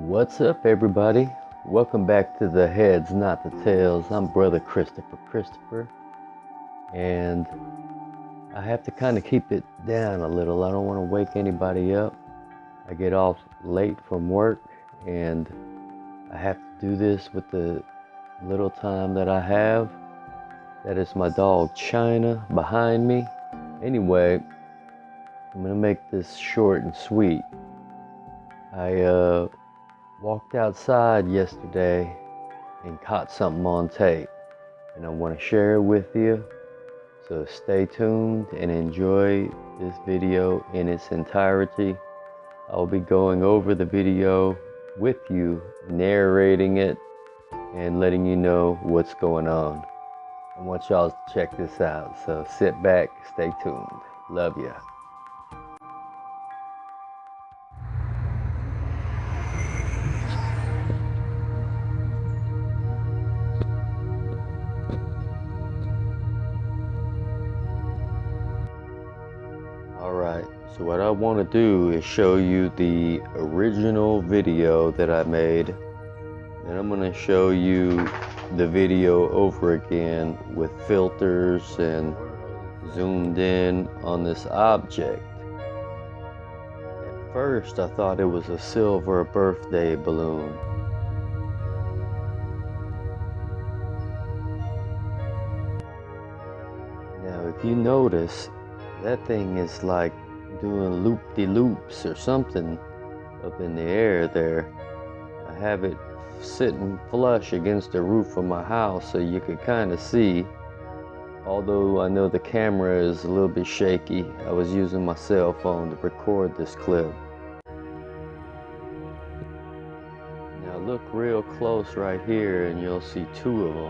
What's up, everybody? Welcome back to the Heads, Not the Tails. I'm Brother Christopher, and I have to kind of keep it down a little. I don't want to wake anybody up. I get off late from work, and I have to do this with the little time that I have. That is my dog China behind me. Anyway, I'm gonna make this short and sweet. I walked outside yesterday and caught something on tape, and I want to share it with you. So stay tuned and enjoy this video in its entirety. I'll be going over the video with you, narrating it and letting you know what's going on. I want y'all to check this out, so sit back, stay tuned. Love ya. Alright, so what I want to do is show you the original video that I made. Then I'm going to show you the video over again with filters and zoomed in on this object. At first I thought it was a silver birthday balloon. Now if you notice, that thing is like doing loop-de-loops or something up in the air there. I have it sitting flush against the roof of my house so you could kind of see. Although I know the camera is a little bit shaky, I was using my cell phone to record this clip. Now look real close right here and you'll see two of them.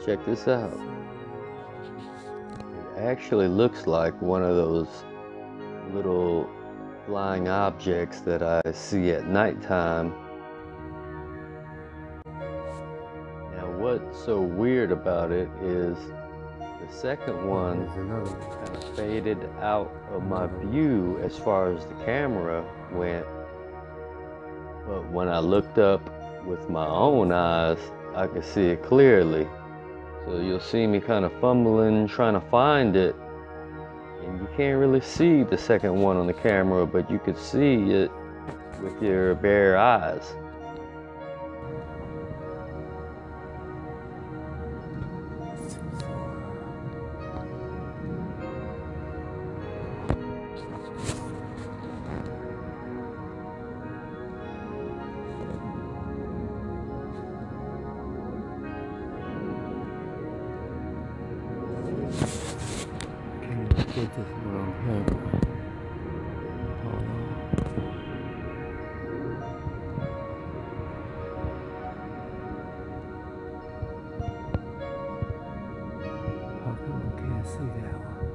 Check this out. It actually looks like one of those little flying objects that I see at nighttime. Now what's so weird about it is the second one kind of faded out of my view as far as the camera went. But when I looked up with my own eyes, I could see it clearly. So you'll see me kind of fumbling, trying to find it. And you can't really see the second one on the camera, but you could see it with your bare eyes. Put this one on camera. Hold on. How come I can't see that one?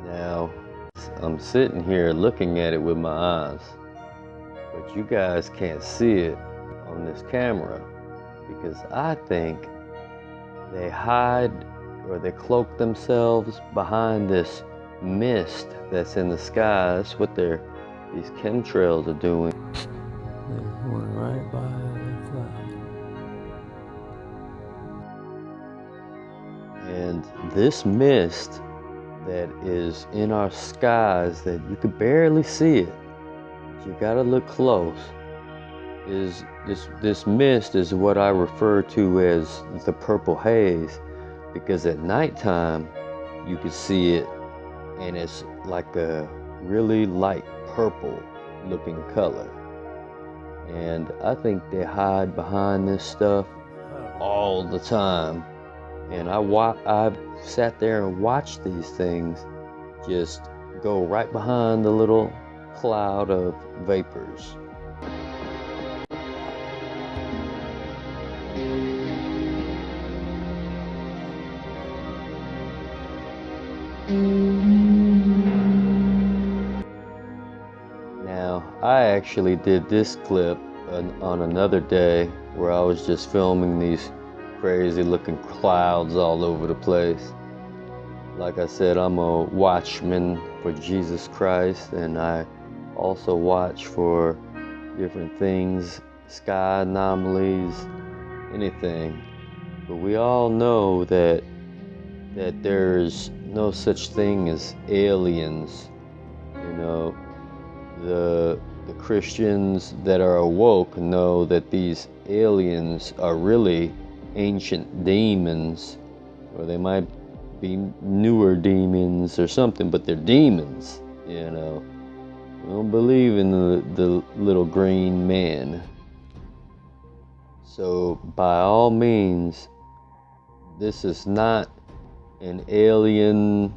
Now, I'm sitting here looking at it with my eyes. But you guys can't see it on this camera because I think they hide or they cloak themselves behind this mist that's in the sky. That's what these chemtrails are doing. There's one right by the cloud. And this mist that is in our skies that you could barely see it, you gotta look close, is this mist is what I refer to as the purple haze, because at nighttime you can see it and it's like a really light purple looking color. And I think they hide behind this stuff all the time. And I've sat there and watched these things just go right behind the little cloud of vapors. I actually did this clip on another day where I was just filming these crazy looking clouds all over the place. Like I said, I'm a watchman for Jesus Christ, and I also watch for different things, sky anomalies, anything. But we all know that there's no such thing as aliens. You know, the Christians that are awoke know that these aliens are really ancient demons, or they might be newer demons or something, but they're demons, you know. We don't believe in the little green man. So by all means, this is not an alien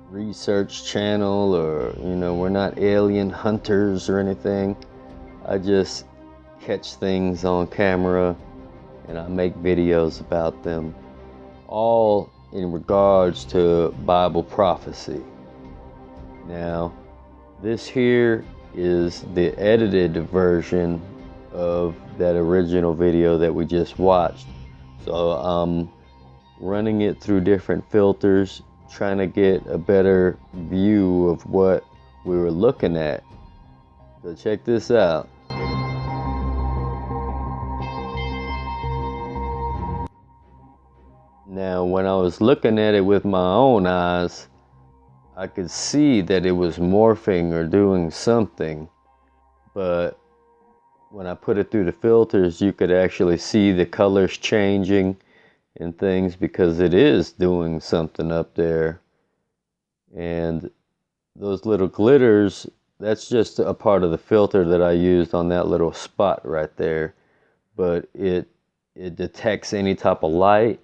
research channel, or, you know, we're not alien hunters or anything. I just catch things on camera and I make videos about them, all in regards to Bible prophecy. Now, this here is the edited version of that original video that we just watched. So I'm running it through different filters, trying to get a better view of what we were looking at. So check this out. Now, when I was looking at it with my own eyes, I could see that it was morphing or doing something. But when I put it through the filters, you could actually see the colors changing and things, because it is doing something up there. And those little glitters, that's just a part of the filter that I used on that little spot right there. But it detects any type of light,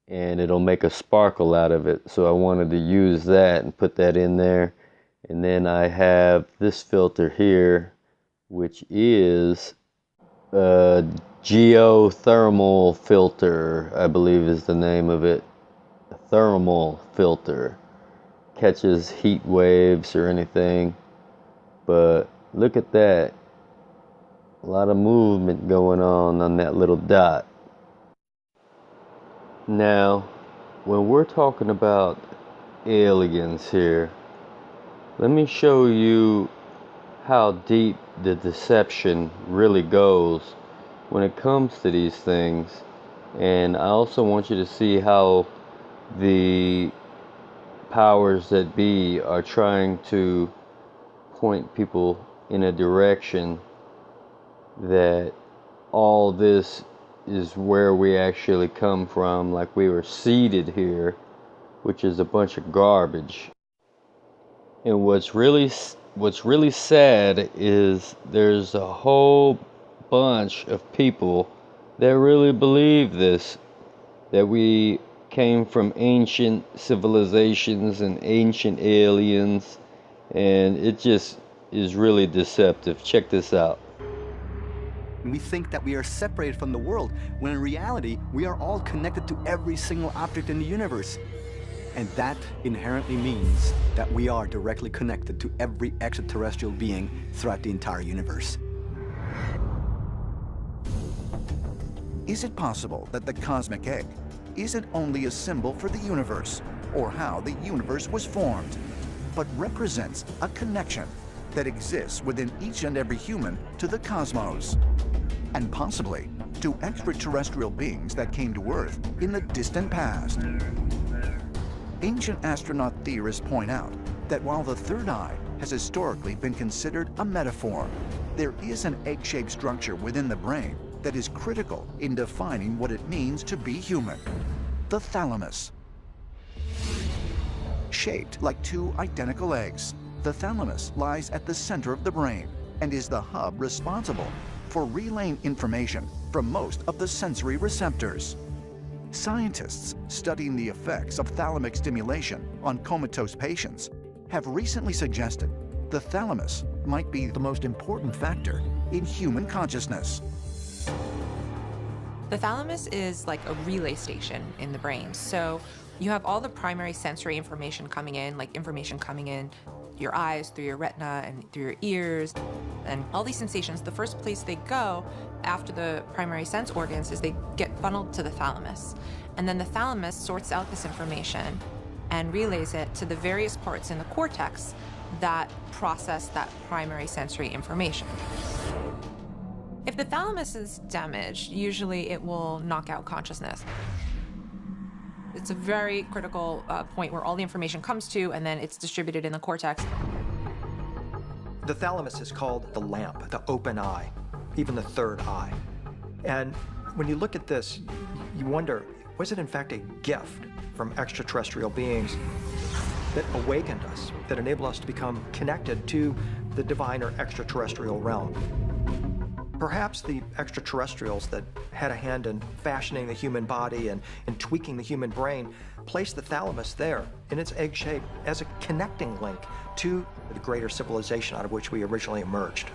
and it'll make a sparkle out of it. So I wanted to use that and put that in there. And then I have this filter here, which is a geothermal filter, I believe is the name of it. A thermal filter. Catches heat waves or anything. But look at that. A lot of movement going on that little dot. Now, when we're talking about aliens here, let me show you how deep the deception really goes when it comes to these things. And I also want you to see how the powers that be are trying to point people in a direction that all this is where we actually come from, like we were seeded here, which is a bunch of garbage. And what's really sad is there's a whole bunch of people that really believe this, that we came from ancient civilizations and ancient aliens, and it just is really deceptive. Check this out. We think that we are separated from the world, when in reality, we are all connected to every single object in the universe. And that inherently means that we are directly connected to every extraterrestrial being throughout the entire universe. Is it possible that the cosmic egg isn't only a symbol for the universe, or how the universe was formed, but represents a connection that exists within each and every human to the cosmos, and possibly to extraterrestrial beings that came to Earth in the distant past? Ancient astronaut theorists point out that while the third eye has historically been considered a metaphor, there is an egg-shaped structure within the brain that is critical in defining what it means to be human: the thalamus. Shaped like two identical eggs, the thalamus lies at the center of the brain and is the hub responsible for relaying information from most of the sensory receptors. Scientists studying the effects of thalamic stimulation on comatose patients have recently suggested the thalamus might be the most important factor in human consciousness. The thalamus is like a relay station in the brain. So you have all the primary sensory information coming in, like information coming in your eyes, through your retina, and through your ears. And all these sensations, the first place they go after the primary sense organs is they get funneled to the thalamus. And then the thalamus sorts out this information and relays it to the various parts in the cortex that process that primary sensory information. If the thalamus is damaged, usually it will knock out consciousness. It's a very critical point where all the information comes to, and then it's distributed in the cortex. The thalamus is called the lamp, the open eye, even the third eye. And when you look at this, you wonder, was it in fact a gift from extraterrestrial beings that awakened us, that enabled us to become connected to the divine or extraterrestrial realm? Perhaps the extraterrestrials that had a hand in fashioning the human body and tweaking the human brain placed the thalamus there in its egg shape as a connecting link to the greater civilization out of which we originally emerged.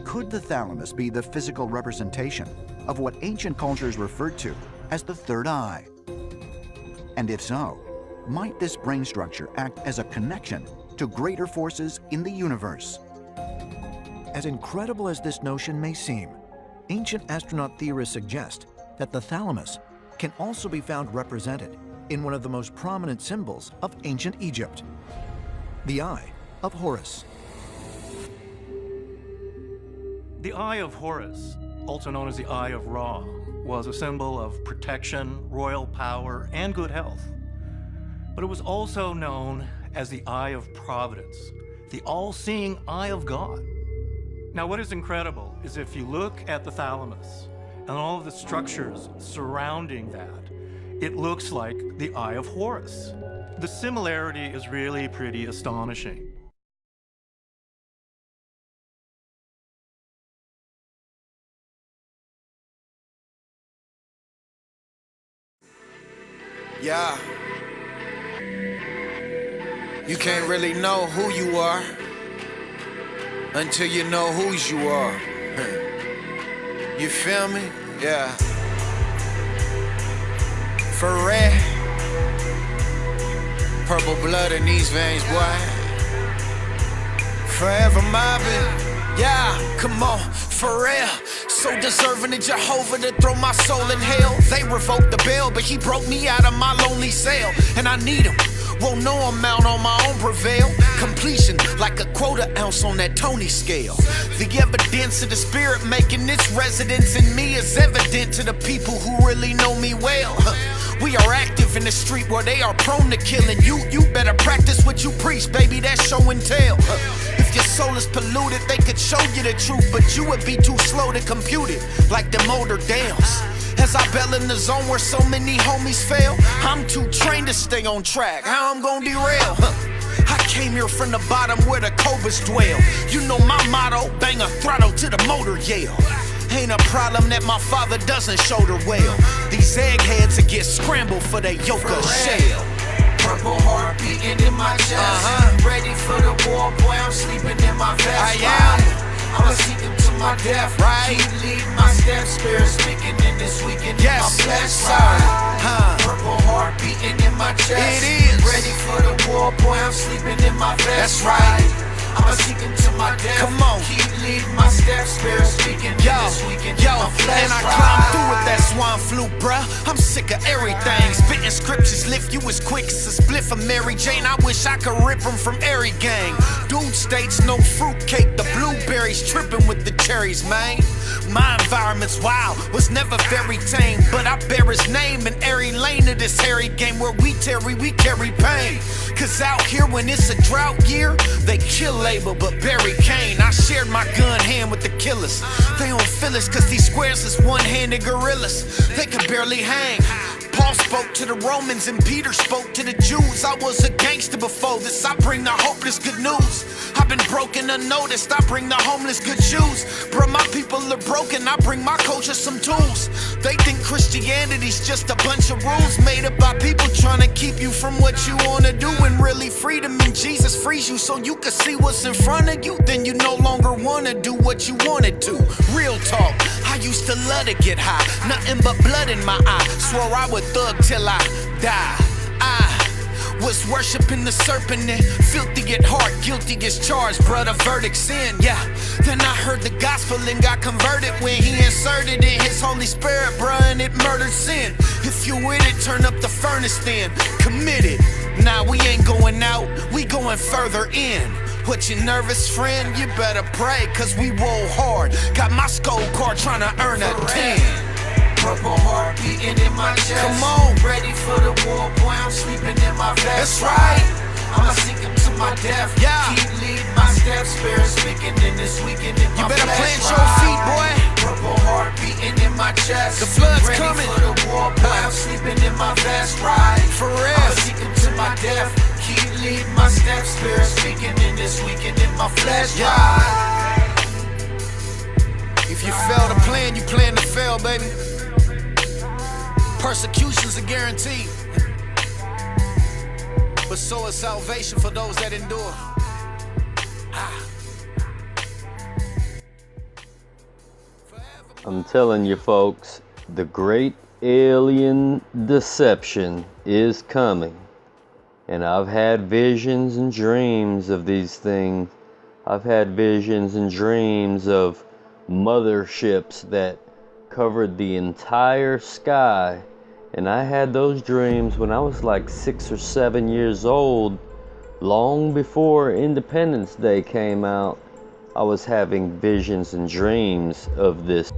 Could the thalamus be the physical representation of what ancient cultures referred to as the third eye? And if so, might this brain structure act as a connection to greater forces in the universe? As incredible as this notion may seem, ancient astronaut theorists suggest that the thalamus can also be found represented in one of the most prominent symbols of ancient Egypt, the Eye of Horus. The Eye of Horus, also known as the Eye of Ra, was a symbol of protection, royal power, and good health. But it was also known as the Eye of Providence, the all-seeing Eye of God. Now, what is incredible is if you look at the thalamus and all of the structures surrounding that, it looks like the Eye of Horus. The similarity is really pretty astonishing. Yeah. You can't really know who you are until you know whose you are. You feel me? Yeah. For real. Purple blood in these veins, boy. Forever mobbing. Yeah, come on, for real. So deserving of Jehovah to throw my soul in hell. They revoked the bail, but he broke me out of my lonely cell. And I need him. Won't no amount on my own prevail. Completion like a quota ounce on that Tony scale. The evidence of the spirit making its residence in me is evident to the people who really know me well. We are active in the street where they are prone to killing. You better practice what you preach, baby, that's show and tell. If your soul is polluted, they could show you the truth, but you would be too slow to compute it, like them older dams. As I bail in the zone where so many homies fail, I'm too trained to stay on track. How I'm gonna derail? I came here from the bottom where the cobras dwell. You know my motto, bang a throttle to the motor yell. Ain't a problem that my father doesn't shoulder well. These eggheads will get scrambled for their yoga shell. Purple heart beating in my chest. Ready for the war, boy, I'm sleeping in my vest. I am. I'ma seek him to my death. Right. Keep leading my steps. Spirit speaking in this weekend. Yes, in my flesh. sir. Purple heart beating in my chest. It is. Ready for the war, boy, I'm sleeping in my vest. That's right. I'ma seek him to my death. Come on. Keep leading my steps. Spirit speaking in this weekend. Yo, in my flesh. and I climbed through with that swine flu, bruh. I'm sick of everything. Spitting scriptures lift you as quick as a split from Mary Jane. I wish I could rip them from every gang. Dude states no fruitcake. The blueberries tripping with the cherries, man. My environment's wild, was never very tame, but I bear his name in every lane of this hairy game. Where we tarry, we carry pain. Cause out here when it's a drought year, they kill Abel but bury Cain. I shared my gun hand with the killers. They don't feel us cause these squares is one-handed gorillas. They could barely hang. Paul spoke to the Romans and Peter spoke to the Jews. I was a gangster before this, I bring the hopeless good news. I've been broken unnoticed, I bring the homeless good shoes. Bro, my people are broken, I bring my culture some tools. They think Christianity's just a bunch of rules made up by people trying to keep you from what you wanna do. And really freedom in Jesus frees you so you can see what's in front of you. Then you no longer wanna do what you wanted to. Real talk, I used to love to get high, nothing but blood in my eye. Swore I would thug till I die. I was worshiping the serpent and filthy at heart, guilty as charged, bruh, the verdict's in, yeah. Then I heard the gospel and got converted when he inserted in his Holy Spirit, bruh, and it murdered sin. If you with it, turn up the furnace then, committed. Nah, we ain't going out, we going further in. What, you nervous, friend? You better pray, cause we roll hard. Got my skull card trying to earn a 10. Purple heart beating in my chest. Come on. Ready for the war, boy, I'm sleeping in my vest. That's right. I'ma sink him to my death. Yeah. Keep leading my steps, spirit speaking in this weekend in my You better flesh. plant your feet, boy. Purple heart beating in my chest. The flood's Ready coming. for the war, boy, I'm sleeping in my vest. Right. For real. I'ma sink him to my death. Keep leading my steps, spirit speaking in this weekend in my flesh. Yeah. Right. If you fail to plan, you plan to fail, baby. Persecution's a guarantee, but so is salvation for those that endure. I'm telling you folks, the great alien deception is coming. And I've had visions and dreams of these things. I've had visions and dreams of motherships that covered the entire sky. And I had those dreams when I was like 6 or 7 years old, long before Independence Day came out. I was having visions and dreams of this.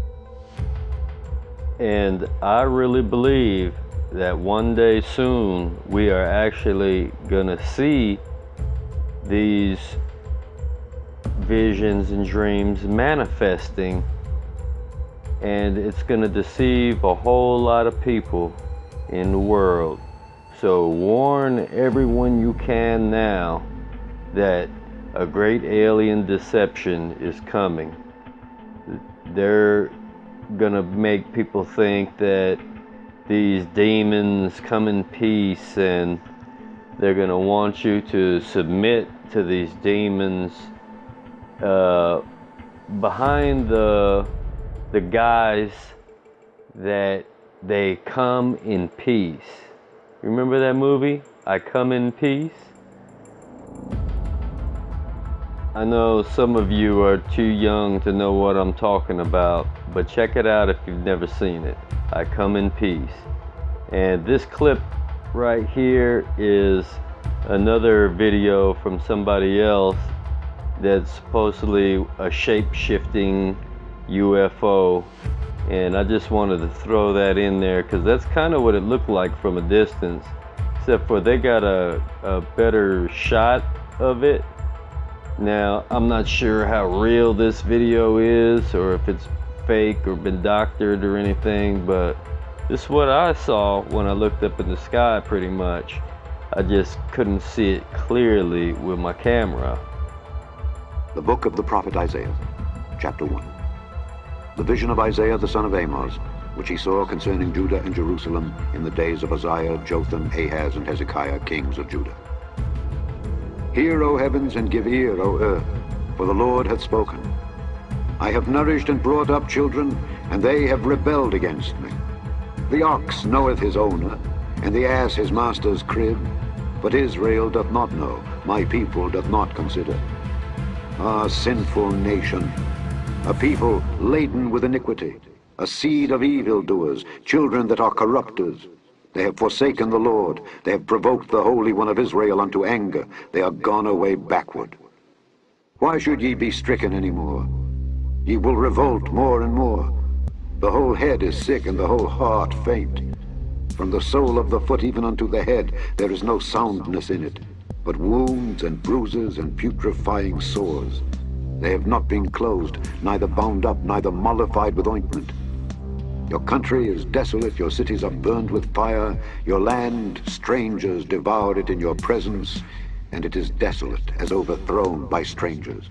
And I really believe that one day soon we are actually gonna see these visions and dreams manifesting, and it's gonna deceive a whole lot of people in the world. So warn everyone you can now that a great alien deception is coming. They're gonna make people think that these demons come in peace, and they're gonna want you to submit to these demons behind the guise that they come in peace. Remember that movie, I Come in Peace? I know some of you are too young to know what I'm talking about, but check it out if you've never seen it. I Come in Peace. And this clip right here is another video from somebody else that's supposedly a shape-shifting UFO. And I just wanted to throw that in there because that's kind of what it looked like from a distance, except for they got a better shot of it. Now, I'm not sure how real this video is, or if it's fake or been doctored or anything, but this is what I saw when I looked up in the sky pretty much. I just couldn't see it clearly with my camera. The book of the prophet Isaiah, chapter 1. The vision of Isaiah the son of Amos, which he saw concerning Judah and Jerusalem in the days of Uzziah, Jotham, Ahaz, and Hezekiah, kings of Judah. Hear, O heavens, and give ear, O earth, for the Lord hath spoken. I have nourished and brought up children, and they have rebelled against me. The ox knoweth his owner, and the ass his master's crib, but Israel doth not know, my people doth not consider. Ah, sinful nation, a people laden with iniquity, a seed of evildoers, children that are corrupters. They have forsaken the Lord. They have provoked the Holy One of Israel unto anger. They are gone away backward. Why should ye be stricken any more? Ye will revolt more and more. The whole head is sick, and the whole heart faint. From the sole of the foot even unto the head there is no soundness in it, but wounds and bruises and putrefying sores. They have not been closed, neither bound up, neither mollified with ointment. Your country is desolate, your cities are burned with fire, your land, strangers devour it in your presence, and it is desolate, as overthrown by strangers.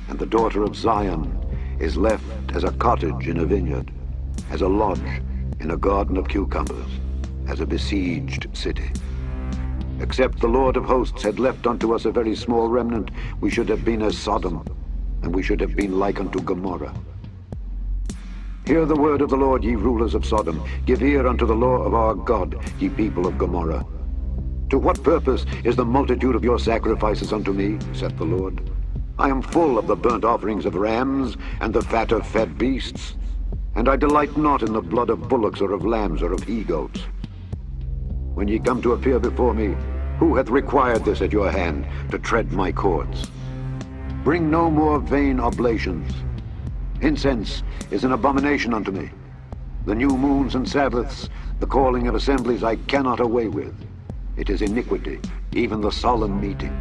And the daughter of Zion is left as a cottage in a vineyard, as a lodge in a garden of cucumbers, as a besieged city. Except the Lord of hosts had left unto us a very small remnant, we should have been as Sodom, and we should have been like unto Gomorrah. Hear the word of the Lord, ye rulers of Sodom. Give ear unto the law of our God, ye people of Gomorrah. To what purpose is the multitude of your sacrifices unto me, saith the Lord? I am full of the burnt offerings of rams, and the fat of fed beasts, and I delight not in the blood of bullocks or of lambs or of he-goats. When ye come to appear before me, who hath required this at your hand, to tread my courts? Bring no more vain oblations. Incense is an abomination unto me. The new moons and Sabbaths, the calling of assemblies I cannot away with. It is iniquity, even the solemn meeting.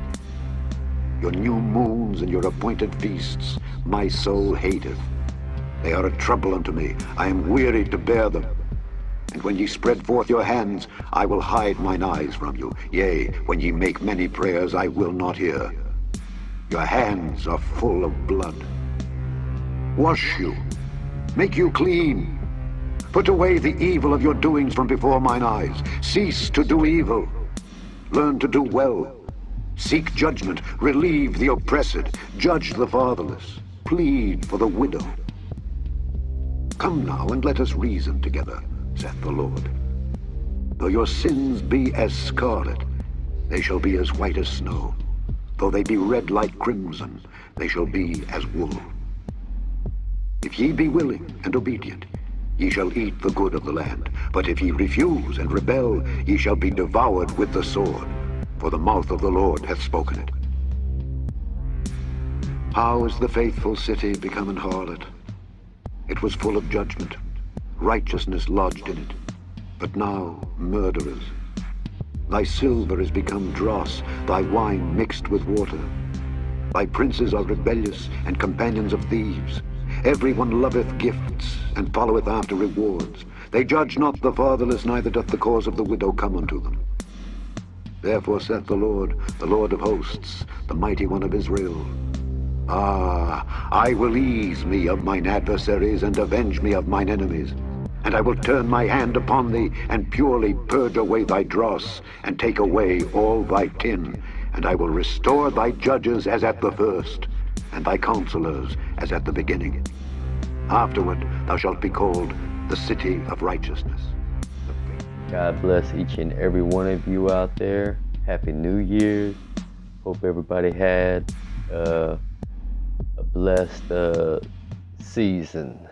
Your new moons and your appointed feasts, my soul hateth. They are a trouble unto me. I am wearied to bear them. And when ye spread forth your hands, I will hide mine eyes from you. Yea, when ye make many prayers, I will not hear. Your hands are full of blood. Wash you, make you clean. Put away the evil of your doings from before mine eyes. Cease to do evil. Learn to do well. Seek judgment, relieve the oppressed, judge the fatherless, plead for the widow. Come now, and let us reason together, saith the Lord. Though your sins be as scarlet, they shall be as white as snow. Though they be red like crimson, they shall be as wool. If ye be willing and obedient, ye shall eat the good of the land. But if ye refuse and rebel, ye shall be devoured with the sword. For the mouth of the Lord hath spoken it. How is the faithful city become an harlot? It was full of judgment, righteousness lodged in it, but now murderers. Thy silver is become dross, thy wine mixed with water. Thy princes are rebellious and companions of thieves. Everyone loveth gifts and followeth after rewards. They judge not the fatherless, neither doth the cause of the widow come unto them. Therefore saith the Lord of hosts, the mighty one of Israel, Ah, I will ease me of mine adversaries and avenge me of mine enemies. And I will turn my hand upon thee, and purely purge away thy dross, and take away all thy tin. And I will restore thy judges as at the first, and thy counselors as at the beginning. Afterward thou shalt be called the city of righteousness. God bless each and every one of you out there. Happy New Year's. Hope everybody had a blessed season.